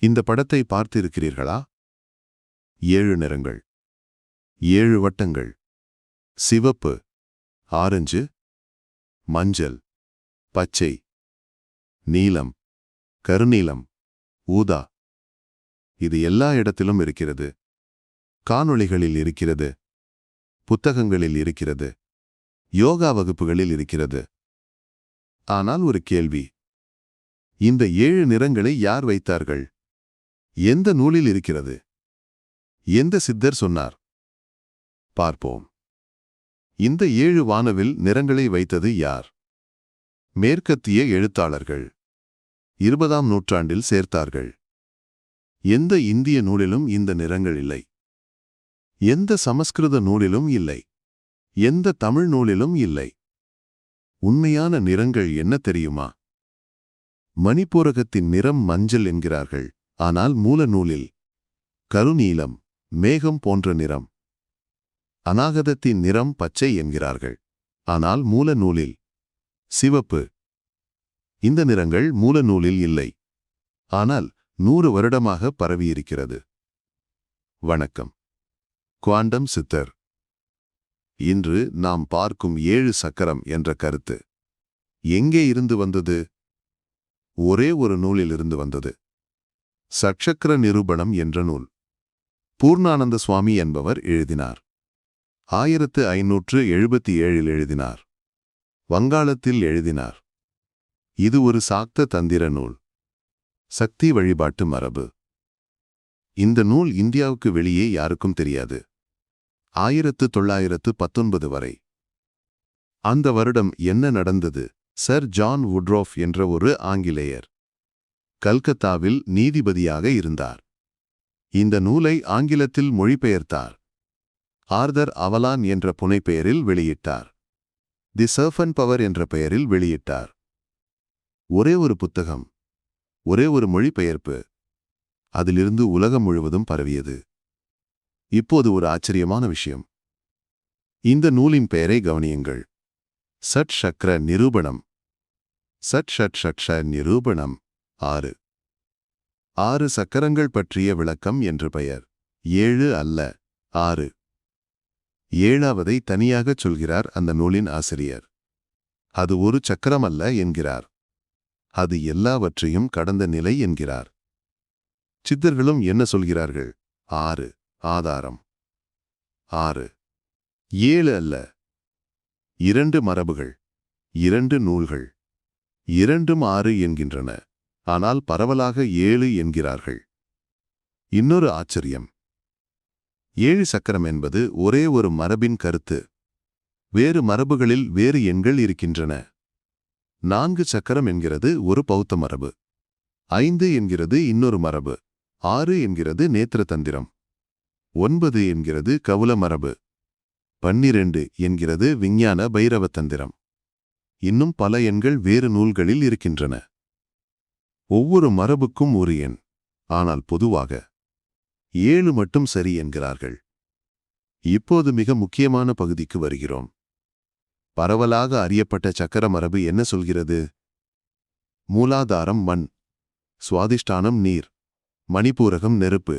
இந்த படத்தை பார்த்திருக்கிறீர்களா? 7 நிறங்கள், 7 வட்டங்கள், சிவப்பு, ஆரஞ்சு, மஞ்சள், பச்சை, நீலம், கருநீலம், ஊதா. இது எல்லா இடத்திலும் இருக்கிறது. காணொளிகளில் இருக்கிறது, புத்தகங்களில் இருக்கிறது, யோகா வகுப்புகளில் இருக்கிறது. ஆனால் ஒரு கேள்வி, இந்த 7 நிறங்களை யார் வைத்தார்கள்? எந்த நூலில் இருக்கிறது? எந்த சித்தர் சொன்னார்? பார்ப்போம். இந்த 7 வானவில் நிறங்களை வைத்தது யார்? மேற்கத்திய எழுத்தாளர்கள் 20ஆம் நூற்றாண்டில் சேர்த்தார்கள். எந்த இந்திய நூலிலும் இந்த நிறங்கள் இல்லை. எந்த சமஸ்கிருத நூலிலும் இல்லை. எந்த தமிழ் நூலிலும் இல்லை. உண்மையான நிறங்கள் என்ன தெரியுமா? மணிப்பூரகத்தின் நிறம் மஞ்சள் என்கிறார்கள், ஆனால் மூல நூலில் கருநீலம், மேகம் போன்ற நிறம். அநாகதத்தின் நிறம் பச்சை என்கிறார்கள், ஆனால் மூல நூலில் சிவப்பு. இந்த நிறங்கள் மூல நூலில் இல்லை, ஆனால் 100 வருடமாக பரவியிருக்கிறது. வணக்கம், குவாண்டம் சித்தர். இன்று நாம் பார்க்கும் 7 சக்கரம் என்ற கருத்து எங்கே இருந்து வந்தது? ஒரே ஒரு நூலிலிருந்து வந்தது. சட்சக்கர நிரூபணம் என்ற நூல். பூர்ணானந்த சுவாமி என்பவர் எழுதினார். 1577 எழுதினார். வங்காளத்தில் எழுதினார். இது ஒரு சாக்த தந்திர நூல், சக்தி வழிபாட்டு மரபு. இந்த நூல் இந்தியாவுக்கு வெளியே யாருக்கும் தெரியாது. 1919 வரை. அந்த வருடம் என்ன நடந்தது? சர் ஜான் வுட்ரோஃப் என்ற ஒரு ஆங்கிலேயர் கல்கத்தாவில் நீதிபதியாக இருந்தார். இந்த நூலை ஆங்கிலத்தில் மொழிபெயர்த்தார். ஆர்தர் அவலான் என்ற புனைப்பெயரில் வெளியிட்டார். தி சர்ஃபன் பவர் என்ற பெயரில் வெளியிட்டார். ஒரே ஒரு புத்தகம், ஒரே ஒரு மொழிபெயர்ப்பு. அதிலிருந்து உலகம் முழுவதும் பரவியது. இப்போது ஒரு ஆச்சரியமான விஷயம். இந்த நூலின் பெயரை கவனியுங்கள். சட் சக்ர நிரூபணம். சட் ஷட் ஷக்ஷ நிரூபணம். 6. 6 சக்கரங்கள் பற்றிய விளக்கம் என்று பெயர். 7 அல்ல, 6. 7ஆவதை தனியாகச் சொல்கிறார் அந்த நூலின் ஆசிரியர். அது ஒரு சக்கரம் அல்ல என்கிறார். அது எல்லாவற்றையும் கடந்த நிலை என்கிறார். சித்தர்களும் என்ன சொல்கிறார்கள்? 6 ஆதாரம். 6. 7 அல்ல. 2 மரபுகள், 2 நூல்கள். 2ம் 6 என்கின்றன, ஆனால் பரவலாக 7 என்கிறார்கள். இன்னொரு ஆச்சரியம். 7 சக்கரம் என்பது ஒரே ஒரு மரபின் கருத்து. வேறு மரபுகளில் வேறு எண்கள் இருக்கின்றன. 4 சக்கரம் என்கிறது ஒரு பௌத்த மரபு. 5 என்கிறது இன்னொரு மரபு. 6 என்கிறது நேத்திர தந்திரம். 9 என்கிறது கவுல மரபு. 12 என்கிறது விஞ்ஞான பைரவ தந்திரம். இன்னும் பல எண்கள் வேறு நூல்களில் இருக்கின்றன. ஒவ்வொரு மரபுக்கும் ஒரு எண், ஆனால் பொதுவாக 7 மட்டும் சரி என்கிறார்கள். இப்போது மிக முக்கியமான பகுதிக்கு வருகிறோம். பரவலாக அறியப்பட்ட சக்கர மரபு என்ன சொல்கிறது? மூலாதாரம் மண், சுவாதிஷ்டானம் நீர், மணிப்பூரகம் நெருப்பு,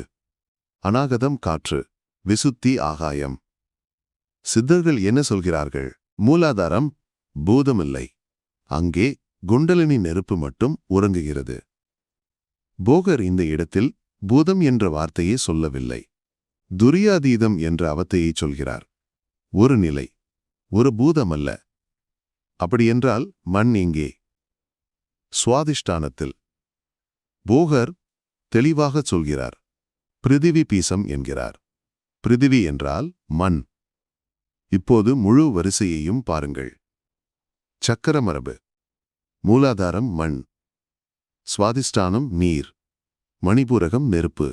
அநாகதம் காற்று, விசுத்தி ஆகாயம். சித்தர்கள் என்ன சொல்கிறார்கள்? மூலாதாரம் பூதமில்லை, அங்கே குண்டலினி நெருப்பு மட்டும் உறங்குகிறது. போகர் இந்த இடத்தில் பூதம் என்ற வார்த்தையை சொல்லவில்லை, துரியாதீதம் என்ற அவத்தையை சொல்கிறார். ஒரு நிலை, ஒரு பூதம் அல்ல. அப்படியென்றால் மண் எங்கே? சுவாதிஷ்டானத்தில். போகர் தெளிவாகச் சொல்கிறார், பிருதிவி பீசம் என்கிறார். பிருதிவி என்றால் மண். இப்போது முழு வரிசையையும் பாருங்கள். சக்கர மரபு. மூலாதாரம் மண், சுவாதிஷ்டானம் நீர், மணிபூரகம் நெருப்பு,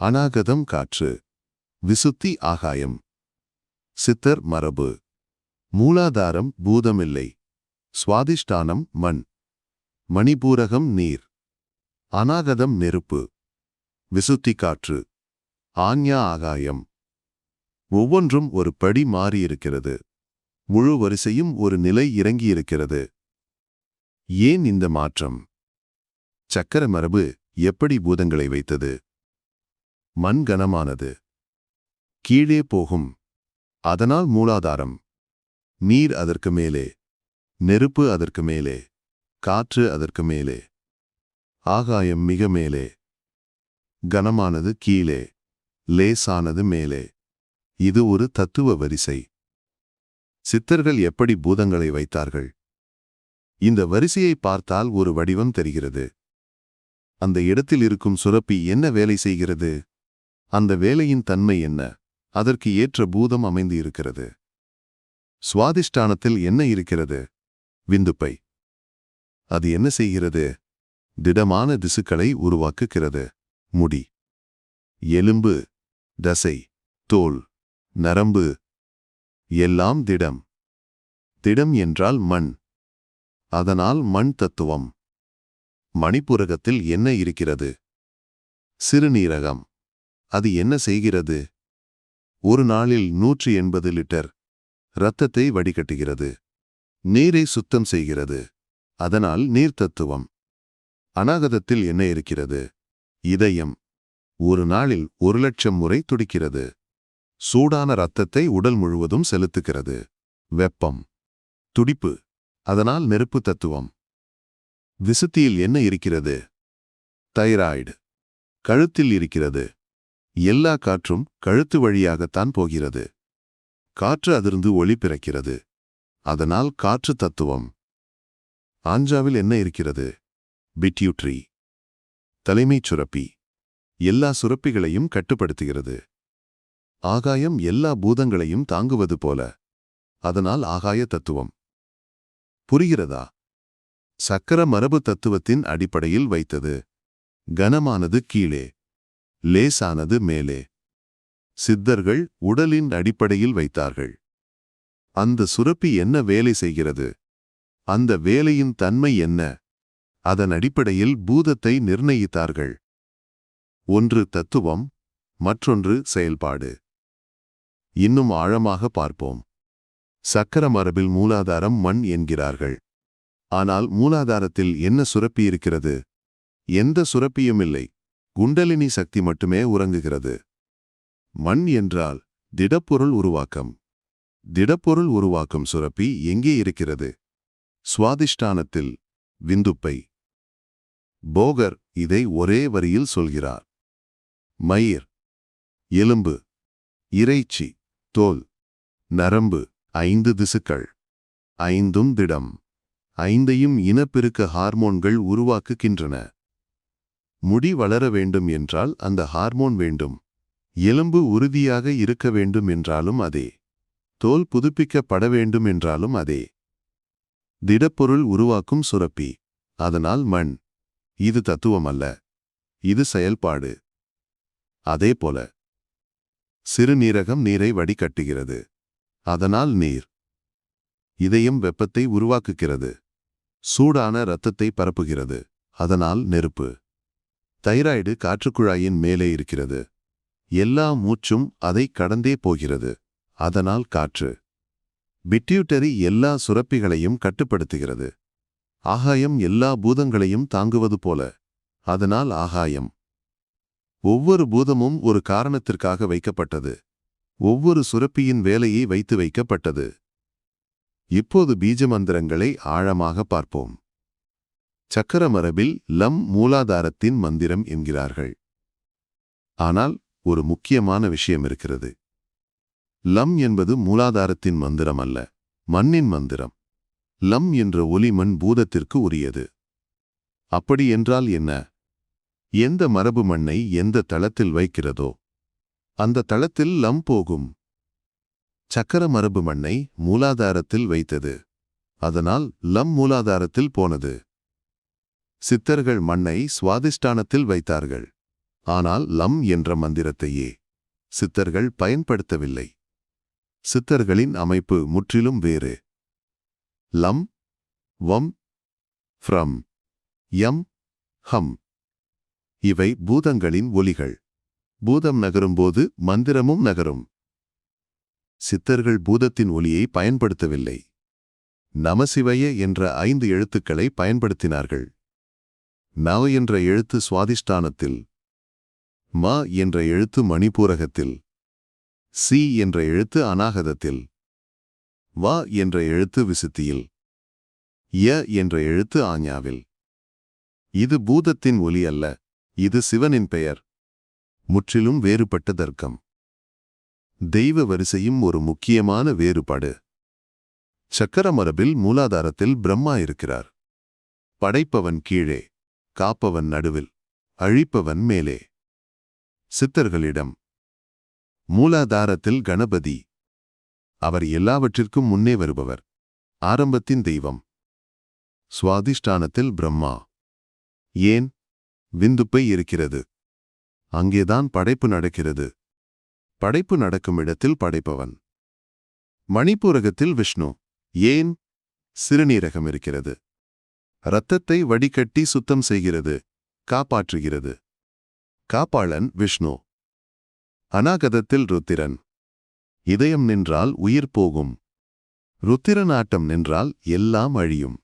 அநாகதம் காற்று, விசுத்தி ஆகாயம். சித்தர் மரபு. மூலாதாரம் பூதமில்லை, சுவாதிஷ்டானம் மண், மணிபூரகம் நீர், அநாகதம் நெருப்பு, விசுத்தி காற்று, ஆஞ்ஞா ஆகாயம். ஒவ்வொன்றும் ஒரு படி மாறியிருக்கிறது. முழு வரிசையும் ஒரு நிலை இறங்கியிருக்கிறது. ஏன் இந்த மாற்றம்? சக்கர மரபு எப்படி பூதங்களை வைத்தது? மண் கனமானது. கீழே போகும். அதனால் மூலாதாரம். நீர் அதற்கு மேலே. நெருப்பு அதற்கு மேலே. காற்று அதற்கு மேலே. ஆகாயம் மிக மேலே. கனமானது கீழே. லேசானது மேலே. இது ஒரு தத்துவ வரிசை. சித்தர்கள் எப்படி பூதங்களை வைத்தார்கள்? இந்த வரிசையை பார்த்தால் ஒரு வடிவம் தெரிகிறது. அந்த இடத்தில் இருக்கும் சுரப்பி என்ன வேலை செய்கிறது? அந்த வேலையின் தன்மை என்ன? அதற்கு ஏற்ற பூதம் அமைந்து இருக்கிறது. சுவாதிஷ்டானத்தில் என்ன இருக்கிறது? விந்துப்பை. அது என்ன செய்கிறது? திடமான திசுக்களை உருவாக்குகிறது. முடி, எலும்பு, தசை, தோல், நரம்பு எல்லாம் திடம். திடம் என்றால் மண். அதனால் மண் தத்துவம். மணிப்புரகத்தில் என்ன இருக்கிறது? சிறுநீரகம். அது என்ன செய்கிறது? ஒரு நாளில் 180 லிட்டர் இரத்தத்தை வடிகட்டுகிறது. நீரை சுத்தம் செய்கிறது. அதனால் நீர் தத்துவம். அநாகதத்தில் என்ன இருக்கிறது? இதயம். ஒரு நாளில் 1,00,000 முறை துடிக்கிறது. சூடான இரத்தத்தை உடல் முழுவதும் செலுத்துகிறது. வெப்பம். துடிப்பு. அதனால் நெருப்பு தத்துவம். விசுத்தியில் என்ன இருக்கிறது? தைராய்டு. கழுத்தில் இருக்கிறது. எல்லா காற்றும் கழுத்து வழியாகத்தான் போகிறது. காற்று அதிர்ந்து ஒளி பிறக்கிறது. அதனால் காற்று தத்துவம். ஆஞ்சாவில் என்ன இருக்கிறது? பிட்யூட்ரி. தலைமைச் சுரப்பி. எல்லா சுரப்பிகளையும் கட்டுப்படுத்துகிறது. ஆகாயம் எல்லா பூதங்களையும் தாங்குவது போல. அதனால் ஆகாய தத்துவம். புரிகிறதா? சக்கர மரபு தத்துவத்தின் அடிப்படையில் வைத்தது. கனமானது கீழே. லேசானது மேலே. சித்தர்கள் உடலின் அடிப்படையில் வைத்தார்கள். அந்த சுரப்பி என்ன வேலை செய்கிறது? அந்த வேலையின் தன்மை என்ன? அதன் அடிப்படையில் பூதத்தை நிர்ணயித்தார்கள். ஒன்று தத்துவம், மற்றொன்று செயல்பாடு. இன்னும் ஆழமாக பார்ப்போம். சக்கர மரபில் மூலாதாரம் மண் என்கிறார்கள். ஆனால் மூலாதாரத்தில் என்ன சுரப்பி இருக்கிறது? எந்த சுரப்பியும் இல்லை. குண்டலினி சக்தி மட்டுமே உறங்குகிறது. மண் என்றால் திடப்பொருள் உருவாக்கம். திடப்பொருள் உருவாக்கும் சுரப்பி எங்கே இருக்கிறது? சுவாதிஷ்டானத்தில். விந்துப்பை. போகர் இதை ஒரே வரியில் சொல்கிறார். மயிர், எலும்பு, இறைச்சி, தோல், நரம்பு 5 திசுக்கள். 5ம் திடம். 5ஐயும் இனப்பெருக்க ஹார்மோன்கள் உருவாக்குகின்றன. முடி வளர வேண்டும் என்றால் அந்த ஹார்மோன் வேண்டும். எலும்பு உறுதியாக இருக்க வேண்டும் என்றாலும் அதே. தோல் புதுப்பிக்கப்பட வேண்டும் என்றாலும் அதே. திடப்பொருள் உருவாக்கும் சுரப்பி. அதனால் மண். இது தத்துவமல்ல. இது செயல்பாடு. அதேபோல சிறுநீரகம் நீரை வடிகட்டுகிறது. அதனால் நீர். இதயம் வெப்பத்தை உருவாக்குகிறது. சூடான இரத்தத்தை பரப்புகிறது. அதனால் நெருப்பு. தைராய்டு காற்றுக்குழாயின் மேலே இருக்கிறது. எல்லா மூச்சும் அதை கடந்தே போகிறது. அதனால் காற்று. பிட்யூட்டரி எல்லா சுரப்பிகளையும் கட்டுப்படுத்துகிறது. ஆகாயம் எல்லா பூதங்களையும் தாங்குவது போல. அதனால் ஆகாயம். ஒவ்வொரு பூதமும் ஒரு காரணத்திற்காக வைக்கப்பட்டது. ஒவ்வொரு சுரப்பியின் வேலையை வைத்து வைக்கப்பட்டது. இப்போது பீஜமந்திரங்களை ஆழமாக பார்ப்போம். சக்கர மரபில் லம் மூலாதாரத்தின் மந்திரம் என்கிறார்கள். ஆனால் ஒரு முக்கியமான விஷயம் இருக்கிறது. லம் என்பது மூலாதாரத்தின் மந்திரம் அல்ல, மண்ணின் மந்திரம். லம் என்ற ஒலி மண் பூதத்திற்கு உரியது. அப்படி என்றால் என்ன? எந்த மரபு மண்ணை எந்த தளத்தில் வைக்கிறதோ அந்த தளத்தில் லம் போகும். சக்கர மரபு மண்ணை மூலாதாரத்தில் வைத்தது. அதனால் லம் மூலாதாரத்தில் போனது. சித்தர்கள் மண்ணை சுவாதிஷ்டானத்தில் வைத்தார்கள். ஆனால் லம் என்ற மந்திரத்தையே சித்தர்கள் பயன்படுத்தவில்லை. சித்தர்களின் அமைப்பு முற்றிலும் வேறு. லம், வம், ஃப்ரம், யம், ஹம். இவை பூதங்களின் ஒலிகள். பூதம் நகரும்போது மந்திரமும் நகரும். சித்தர்கள் பூதத்தின் ஒலியை பயன்படுத்தவில்லை. நமசிவய என்ற 5 எழுத்துக்களை பயன்படுத்தினார்கள். ம என்ற எழுத்து சுவாதிஷ்டானத்தில், ம என்ற எழுத்து மணிப்பூரகத்தில், சி என்ற எழுத்து அநாகதத்தில், வ என்ற எழுத்து விசுத்தியில், ய என்ற எழுத்து ஆஞ்ஞாவில். இது பூதத்தின் ஒலி அல்ல, இது சிவனின் பெயர். முற்றிலும் வேறுபட்ட தர்க்கம். தெய்வ வரிசையும் ஒரு முக்கியமான வேறுபாடு. சக்கர மரபில் மூலாதாரத்தில் பிரம்மா இருக்கிறார். படைப்பவன் கீழே, காப்பவன் நடுவில், அழிப்பவன் மேலே. சித்தர்களிடம் மூலாதாரத்தில் கணபதி. அவர் எல்லாவற்றிற்கும் முன்னே வருபவர், ஆரம்பத்தின் தெய்வம். சுவாதிஷ்டானத்தில் பிரம்மா. ஏன்? விந்துப்பை இருக்கிறது. அங்கேதான் படைப்பு நடக்கிறது. படைப்பு நடக்கும் இடத்தில் படைப்பவன். மணிப்பூரகத்தில் விஷ்ணு. ஏன்? சிறுநீரகம் இருக்கிறது. இரத்தத்தை வடிகட்டி சுத்தம் செய்கிறது, காப்பாற்றுகிறது. காப்பாளன் விஷ்ணு. அநாகதத்தில் ருத்திரன். இதயம் நின்றால் உயிர் போகும். ருத்திரநாட்டம் நின்றால் எல்லாம் அழியும்.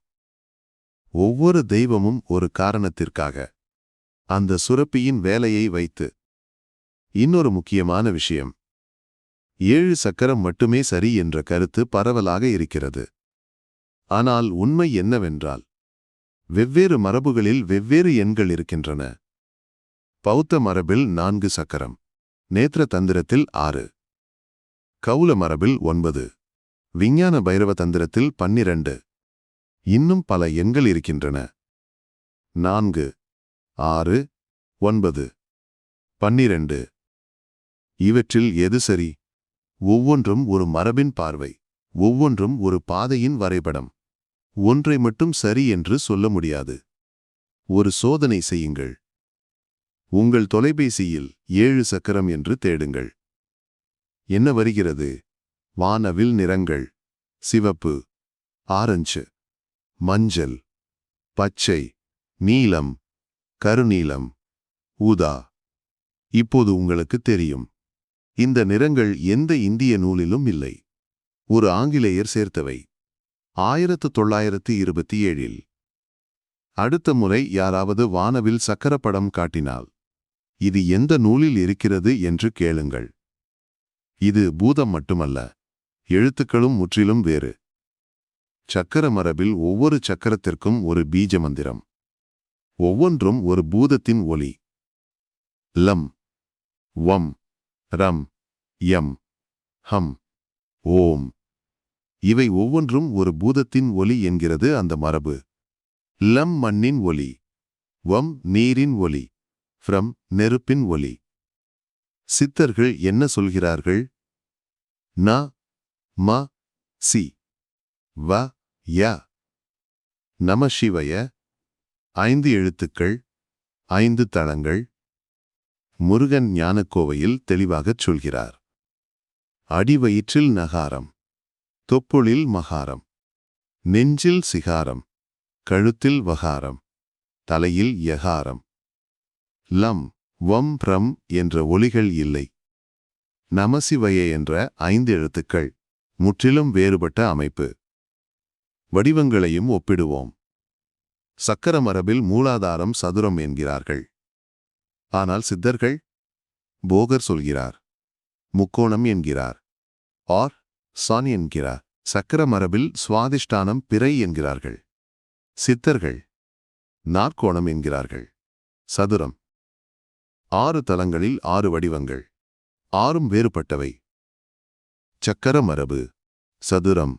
ஒவ்வொரு தெய்வமும் ஒரு காரணத்திற்காக, அந்த சுரப்பியின் வேலையை வைத்து. இன்னொரு முக்கியமான விஷயம், 7 சக்கரம் மட்டுமே சரி என்ற கருத்து பரவலாக இருக்கிறது. ஆனால் உண்மை என்னவென்றால், வெவ்வேறு மரபுகளில் வெவ்வேறு எண்கள் இருக்கின்றன. பௌத்த மரபில் 4 சக்கரம், நேத்திர தந்திரத்தில் 6, கௌல மரபில் 9, விஞ்ஞான பைரவ தந்திரத்தில் 12. இன்னும் பல எண்கள் இருக்கின்றன. 4, 6, 9, 12. இவற்றில் எது சரி? ஒவ்வொன்றும் ஒரு மரபின் பார்வை, ஒவ்வொன்றும் ஒரு பாதையின் வரைபடம். ஒன்றை மட்டும் சரி என்று சொல்ல முடியாது. ஒரு சோதனை செய்யுங்கள். உங்கள் தொலைபேசியில் 7 சக்கரம் என்று தேடுங்கள். என்ன வருகிறது? வானவில் நிறங்கள்: சிவப்பு, ஆரஞ்சு, மஞ்சள், பச்சை, நீலம், கருநீலம், ஊதா. இப்போது உங்களுக்கு தெரியும், இந்த நிறங்கள் எந்த இந்திய நூலிலும் இல்லை. ஒரு ஆங்கிலேயர் சேர்த்தவை, 1927. அடுத்த முறை யாராவது வானவில் சக்கரப்படம் காட்டினால், இது எந்த நூலில் இருக்கிறது என்று கேளுங்கள். இது பூதம் மட்டுமல்ல, எழுத்துக்களும் முற்றிலும் வேறு. சக்கர மரபில் ஒவ்வொரு சக்கரத்திற்கும் ஒரு பீஜ மந்திரம். ஒவ்வொன்றும் ஒரு பூதத்தின் ஒலி. லம், வம், ரம், யம், ஹம், ஓம். இவை ஒவ்வொன்றும் ஒரு பூதத்தின் ஒலி என்கிறது அந்த மரபு. லம் மண்ணின் ஒலி, வம் நீரின் ஒலி, ஃப்ரம் நெருப்பின் ஒலி. சித்தர்கள் என்ன சொல்கிறார்கள்? ந, ம, சி, வ, ய. நம சிவய. 5 எழுத்துக்கள், 5 தளங்கள். முருகன் ஞானக்கோவையில் தெளிவாகச் சொல்கிறார். அடிவயிற்றில் நகாரம், தொப்புளில் மகாரம், நெஞ்சில் சிகாரம், கழுத்தில் வகாரம், தலையில் யகாரம். லம், வம், பிரம் என்ற ஒலிகள் இல்லை. நமசிவய என்ற 5 எழுத்துக்கள், முற்றிலும் வேறுபட்ட அமைப்பு. வடிவங்களையும் ஒப்பிடுவோம். சக்கர மரபில் மூலாதாரம் சதுரம் என்கிறார்கள். ஆனால் சித்தர்கள்? போகர் சொல்கிறார், முக்கோணம் என்கிறார். ஆர் சான் என்கிறார். சக்கர மரபில் சுவாதிஷ்டானம் பிறை என்கிறார்கள். சித்தர்கள் நாற்கோணம் என்கிறார்கள். சதுரம். 6 தலங்களில் 6 வடிவங்கள், 6ம் வேறுபட்டவை. சக்கர மரபு: சதுரம்,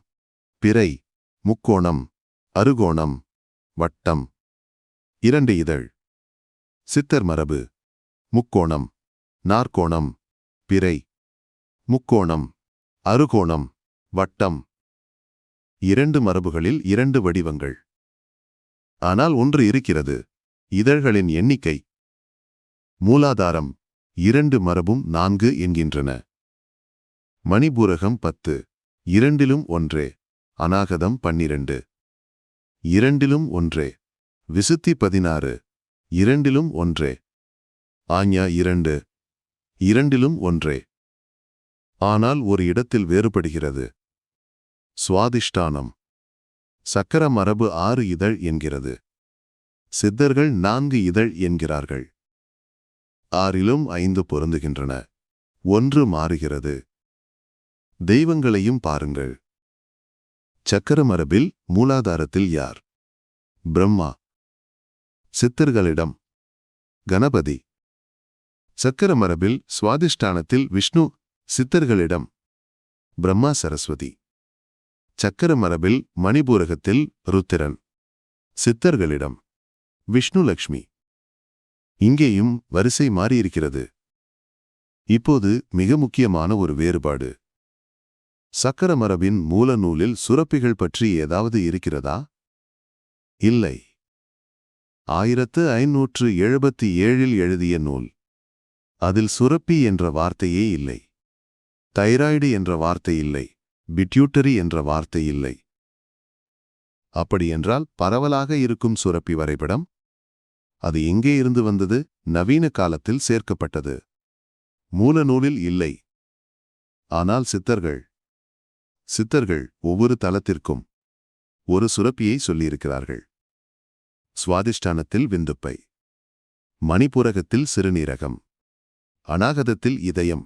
பிறை, முக்கோணம், அறுகோணம், வட்டம். 2 இதழ். சித்தர் மரபு: முக்கோணம், நாற்கோணம், பிறை, முக்கோணம், அறுகோணம், வட்டம். 2 மரபுகளில் 2 வடிவங்கள். ஆனால் ஒன்று இருக்கிறது: இதழ்களின் எண்ணிக்கை. மூலாதாரம் 2 மரபும் 4 என்கின்றன. மணிபூரகம் 10, 2லும் ஒன்றே. அநாகதம் 12, 2லும் ஒன்றே. விசுத்தி 16, 2லும் ஒன்றே. ஆஞ்ஞா 2, 2லும் ஒன்றே. ஆனால் ஒரு இடத்தில் வேறுபடுகிறது. சுவாதிஷ்டானம். சக்கர மரபு 6 இதழ் என்கிறது. சித்தர்கள் 4 இதழ் என்கிறார்கள். 6லும் 5 பொருந்துகின்றன. 1 மாறுகிறது. தெய்வங்களையும் பாருங்கள். சக்கர மரபில் மூலாதாரத்தில் யார்? பிரம்மா. சித்தர்களிடம் கணபதி. சக்கர மரபில் சுவாதிஷ்டானத்தில் விஷ்ணு. சித்தர்களிடம் பிரம்மா சரஸ்வதி. சக்கர மரபில் மணிபூரகத்தில் ருத்திரன். சித்தர்களிடம் விஷ்ணு லக்ஷ்மி. இங்கேயும் வரிசை மாறியிருக்கிறது. இப்போது மிக முக்கியமான ஒரு வேறுபாடு. சக்கர மரபின் மூல நூலில் சுரப்பிகள் பற்றி ஏதாவது இருக்கிறதா? இல்லை. 1577இல் எழுதிய நூல். அதில் சுரப்பி என்ற வார்த்தையே இல்லை. தைராய்டு என்ற வார்த்தை இல்லை. பிட்யூட்டரி என்ற வார்த்தை இல்லை. அப்படியென்றால் பரவலாக இருக்கும் சுரப்பி வரைபடம்? அது எங்கே இருந்து வந்தது? நவீன காலத்தில் சேர்க்கப்பட்டது. மூல நூலில் இல்லை. ஆனால் சித்தர்கள் ஒவ்வொரு தலத்திற்கும் ஒரு சுரப்பியை சொல்லியிருக்கிறார்கள். சுவாதிஷ்டானத்தில் விந்துப்பை, மணிபூரகத்தில் சிறுநீரகம், அநாகதத்தில் இதயம்,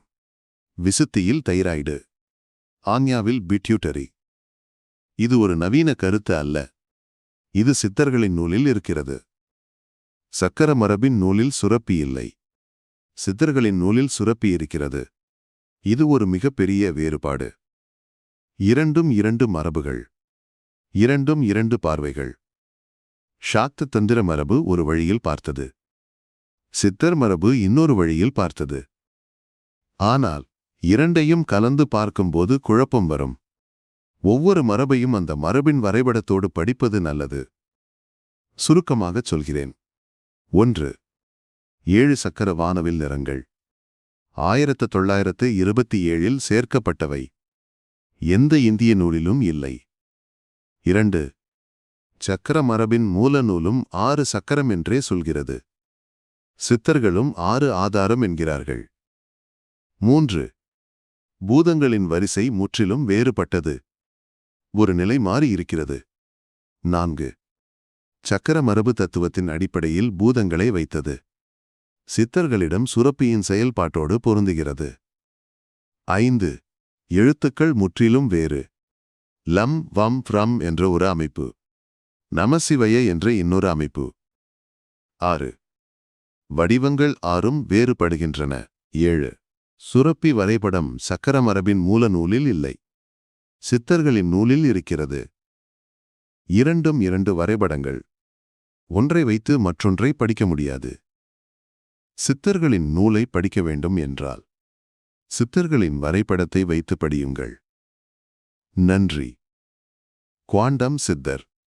விசுத்தியில் தைராய்டு, ஆஞ்ஞாவில் பிட்யூட்டரி. இது ஒரு நவீன கருத்து அல்ல. இது சித்தர்களின் நூலில் இருக்கிறது. சக்கர மரபின் நூலில் சுரப்பி இல்லை. சித்தர்களின் நூலில் சுரப்பி இருக்கிறது. இது ஒரு மிகப்பெரிய வேறுபாடு. இரண்டும் 2 மரபுகள். இரண்டும் 2 பார்வைகள். சாக்த தந்திர மரபு ஒரு வழியில் பார்த்தது. சித்தர் மரபு இன்னொரு வழியில் பார்த்தது. ஆனால் இரண்டையும் கலந்து பார்க்கும்போது குழப்பம் வரும். ஒவ்வொரு மரபையும் அந்த மரபின் வரைபடத்தோடு படிப்பது நல்லது. சுருக்கமாகச் சொல்கிறேன். 1. 7 சக்கர வானவில் நிறங்கள் 1927இல் சேர்க்கப்பட்டவை. எந்த இந்திய நூலிலும் இல்லை. 2. சக்கர மரபின் மூல நூலும் 6 சக்கரம் என்றே சொல்கிறது. சித்தர்களும் 6 ஆதாரம் என்கிறார்கள். 3. பூதங்களின் வரிசை முற்றிலும் வேறுபட்டது. ஒரு நிலை மாறி இருக்கிறது. 4. சக்கர மரபு தத்துவத்தின் அடிப்படையில் பூதங்களை வைத்தது. சித்தர்களிடம் சுரப்பியின் செயல்பாட்டோடு பொருந்துகிறது. 5. எழுத்துக்கள் முற்றிலும் வேறு. லம், வம், ஃப்ரம் என்ற ஒரு அமைப்பு. நமசிவய என்ற இன்னொரு அமைப்பு. 6. வடிவங்கள் 6ம் வேறுபடுகின்றன. 7. சுரப்பி வரைபடம் சக்கர மரபின் மூல நூலில் இல்லை. சித்தர்களின் நூலில் இருக்கிறது. இரண்டும் 2 வரைபடங்கள். ஒன்றை வைத்து மற்றொன்றை படிக்க முடியாது. சித்தர்களின் நூலை படிக்க வேண்டும் என்றால் சித்தர்களின் வரைபடத்தை வைத்து படியுங்கள். நன்றி. குவாண்டம் சித்தர்.